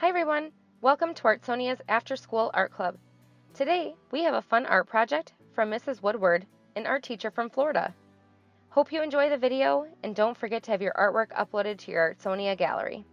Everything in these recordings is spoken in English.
Hi everyone! Welcome to Artsonia's After School Art Club. Today, we have a fun art project from Mrs. Woodward, an art teacher from Florida. Hope you enjoy the video, and don't forget to have your artwork uploaded to your Artsonia gallery.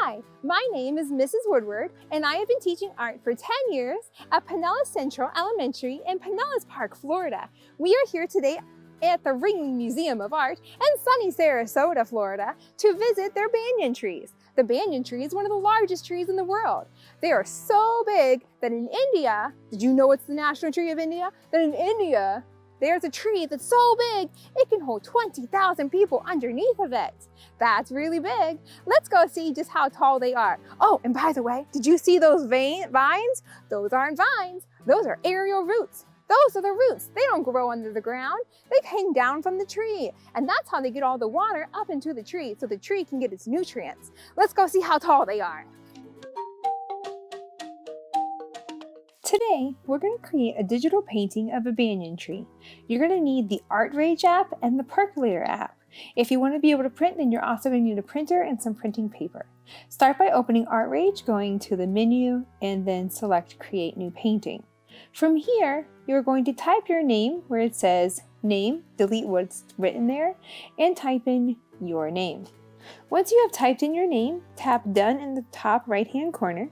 Hi, my name is Mrs. Woodward, and I have been teaching art for 10 years at Pinellas Central Elementary in Pinellas Park, Florida. We are here today at the Ringling Museum of Art in sunny Sarasota, Florida, to visit their banyan trees. The banyan tree is one of the largest trees in the world. They are so big that in India, did you know it's the national tree of India? That in India, there's a tree that's so big, it can hold 20,000 people underneath of it. That's really big. Let's go see just how tall they are. Oh, and by the way, did you see those vines? Those aren't vines, those are aerial roots. Those are the roots. They don't grow under the ground. They hang down from the tree. And that's how they get all the water up into the tree so the tree can get its nutrients. Let's go see how tall they are. Today, we're going to create a digital painting of a banyan tree. You're going to need the ArtRage app and the Percolator app. If you want to be able to print, then you're also going to need a printer and some printing paper. Start by opening ArtRage, going to the menu, and then select Create New Painting. From here, you're going to type your name where it says name, delete what's written there, and type in your name. Once you have typed in your name, tap Done in the top right-hand corner.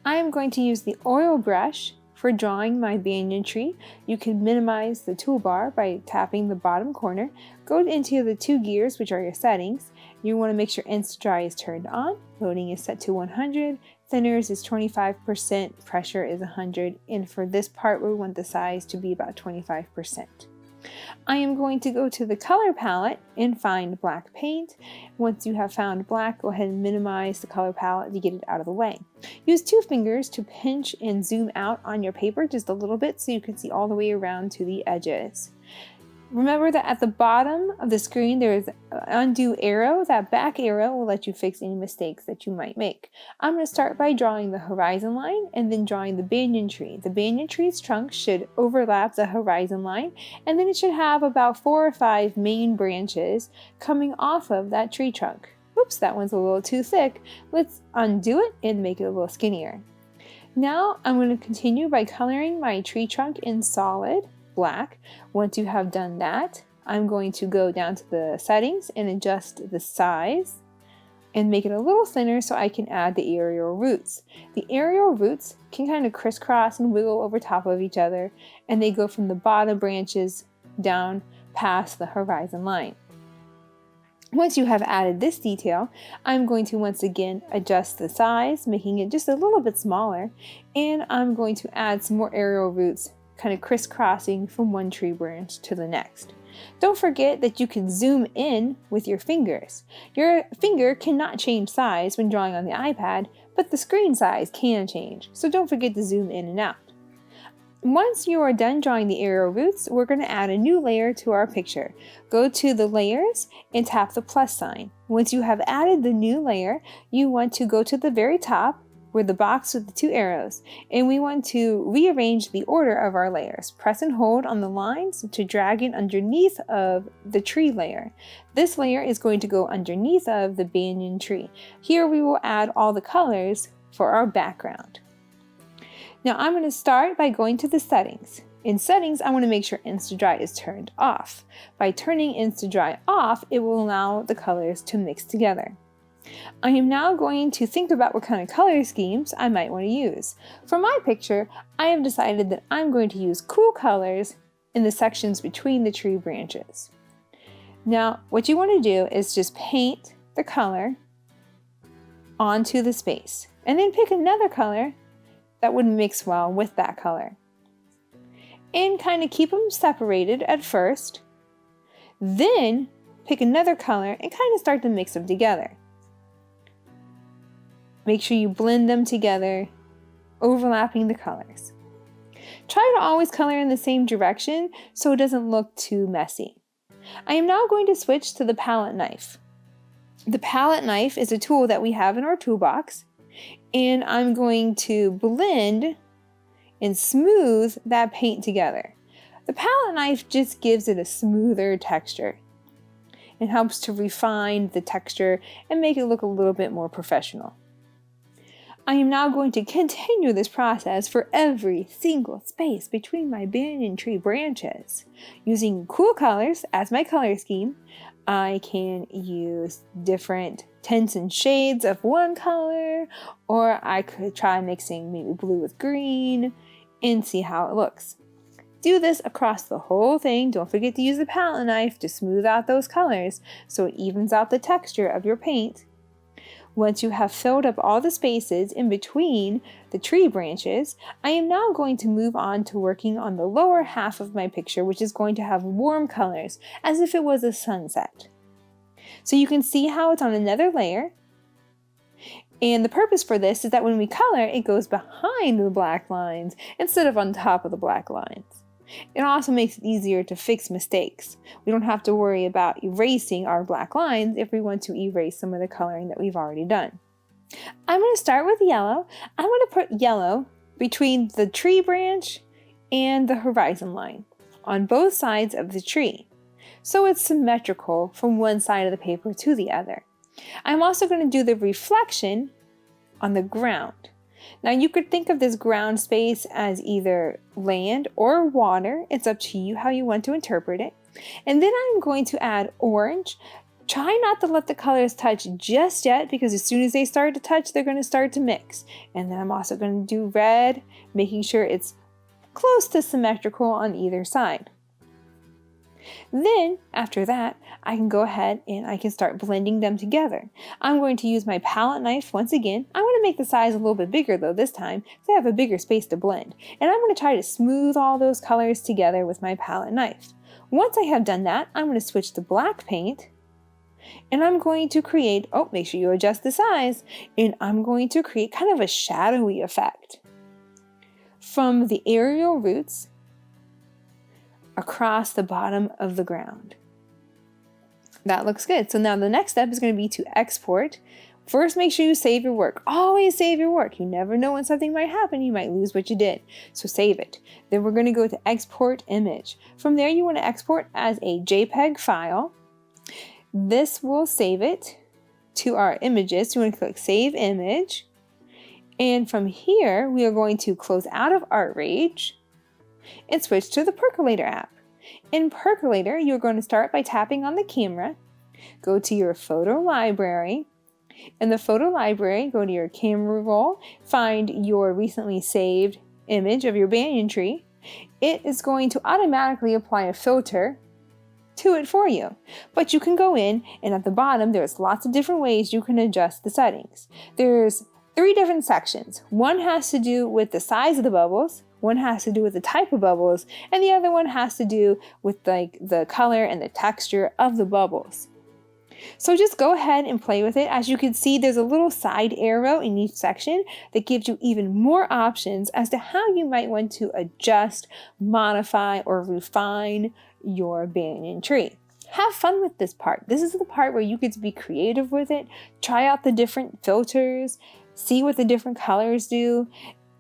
I am going to use the oil brush for drawing my banyan tree. You can minimize the toolbar by tapping the bottom corner. Go into the two gears, which are your settings. You want to make sure Insta-Dry is turned on. Loading is set to 100. Thinners is 25%. Pressure is 100. And for this part, we want the size to be about 25%. I am going to go to the color palette and find black paint. Once you have found black, go ahead and minimize the color palette to get it out of the way. Use two fingers to pinch and zoom out on your paper just a little bit so you can see all the way around to the edges. Remember that at the bottom of the screen there is an undo arrow. That back arrow will let you fix any mistakes that you might make. I'm going to start by drawing the horizon line and then drawing the banyan tree. The banyan tree's trunk should overlap the horizon line, and then it should have about 4 or 5 main branches coming off of that tree trunk. Oops, that one's a little too thick. Let's undo it and make it a little skinnier. Now I'm going to continue by coloring my tree trunk in solid black. Once you have done that, I'm going to go down to the settings and adjust the size and make it a little thinner so I can add the aerial roots. The aerial roots can kind of crisscross and wiggle over top of each other, and they go from the bottom branches down past the horizon line. Once you have added this detail, I'm going to once again adjust the size, making it just a little bit smaller, and I'm going to add some more aerial roots kind of crisscrossing from one tree branch to the next. Don't forget that you can zoom in with your fingers. Your finger cannot change size when drawing on the iPad, but the screen size can change, so don't forget to zoom in and out. Once you are done drawing the aerial roots, we're going to add a new layer to our picture. Go to the layers and tap the plus sign. Once you have added the new layer, you want to go to the very top with the box with the 2 arrows, and we want to rearrange the order of our layers. Press and hold on the lines to drag it underneath of the tree layer. This layer is going to go underneath of the banyan tree. Here we will add all the colors for our background. Now I'm going to start by going to the settings. In settings, I want to make sure Insta-Dry is turned off. By turning Insta-Dry off, it will allow the colors to mix together. I am now going to think about what kind of color schemes I might want to use. For my picture, I have decided that I'm going to use cool colors in the sections between the tree branches. Now, what you want to do is just paint the color onto the space, and then pick another color that would mix well with that color. And kind of keep them separated at first, then pick another color and kind of start to mix them together. Make sure you blend them together, overlapping the colors. Try to always color in the same direction so it doesn't look too messy. I am now going to switch to the palette knife. The palette knife is a tool that we have in our toolbox, and I'm going to blend and smooth that paint together. The palette knife just gives it a smoother texture. It helps to refine the texture and make it look a little bit more professional. I am now going to continue this process for every single space between my banyan tree branches. Using cool colors as my color scheme, I can use different tints and shades of one color, or I could try mixing maybe blue with green and see how it looks. Do this across the whole thing. Don't forget to use the palette knife to smooth out those colors so it evens out the texture of your paint. Once you have filled up all the spaces in between the tree branches, I am now going to move on to working on the lower half of my picture, which is going to have warm colors, as if it was a sunset. So you can see how it's on another layer. And the purpose for this is that when we color, it goes behind the black lines instead of on top of the black lines. It also makes it easier to fix mistakes. We don't have to worry about erasing our black lines if we want to erase some of the coloring that we've already done. I'm going to start with yellow. I'm going to put yellow between the tree branch and the horizon line on both sides of the tree, so it's symmetrical from one side of the paper to the other. I'm also going to do the reflection on the ground. Now you could think of this ground space as either land or water. It's up to you how you want to interpret it. And then I'm going to add orange. Try not to let the colors touch just yet, because as soon as they start to touch, they're going to start to mix. And then I'm also going to do red, making sure it's close to symmetrical on either side. Then, after that, I can go ahead and I can start blending them together. I'm going to use my palette knife once again. I'm going to make the size a little bit bigger though this time, so I have a bigger space to blend. And I'm going to try to smooth all those colors together with my palette knife. Once I have done that, I'm going to switch to black paint. And I'm going to create, make sure you adjust the size, and I'm going to create kind of a shadowy effect. From the aerial roots, across the bottom of the ground. That looks good. So now the next step is going to be to export. First, make sure you save your work. Always save your work. You never know when something might happen. You might lose what you did. So save it. Then we're going to go to export image. From there, you want to export as a JPEG file. This will save it to our images. So you want to click Save Image. And from here, we are going to close out of ArtRage and switch to the Percolator app. In Percolator, you're going to start by tapping on the camera, go to your photo library. In the photo library, go to your camera roll, find your recently saved image of your banyan tree. It is going to automatically apply a filter to it for you. But you can go in, and at the bottom, there's lots of different ways you can adjust the settings. There's 3 different sections. One has to do with the size of the bubbles, one has to do with the type of bubbles, and the other one has to do with the color and the texture of the bubbles. So just go ahead and play with it. As you can see, there's a little side arrow in each section that gives you even more options as to how you might want to adjust, modify, or refine your banyan tree. Have fun with this part. This is the part where you get to be creative with it. Try out the different filters, see what the different colors do.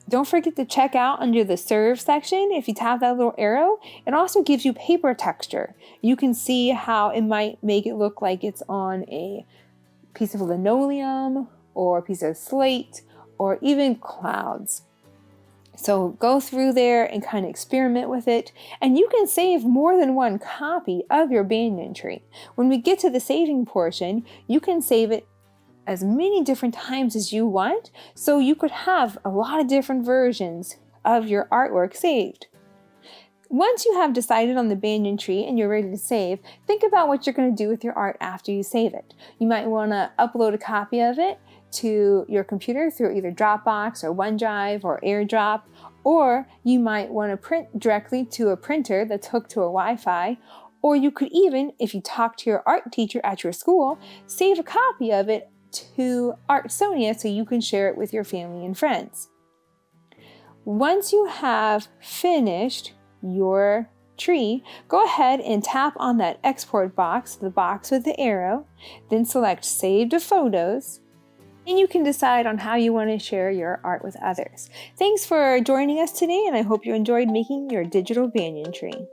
Don't forget to check out under the Serve section. If you tap that little arrow, it also gives you paper texture. You can see how it might make it look like it's on a piece of linoleum or a piece of slate or even clouds. So go through there and kind of experiment with it, and you can save more than one copy of your banyan tree. When we get to the saving portion, you can save it as many different times as you want, so you could have a lot of different versions of your artwork saved. Once you have decided on the banyan tree and you're ready to save, think about what you're going to do with your art after you save it. You might want to upload a copy of it to your computer through either Dropbox or OneDrive or AirDrop, or you might want to print directly to a printer that's hooked to a Wi-Fi, or you could even, if you talk to your art teacher at your school, save a copy of it to Artsonia so you can share it with your family and friends. Once you have finished your tree, go ahead and tap on that export box, the box with the arrow, then select Save to Photos, And you can decide on how you want to share your art with others. Thanks for joining us today, and I hope you enjoyed making your digital banyan tree.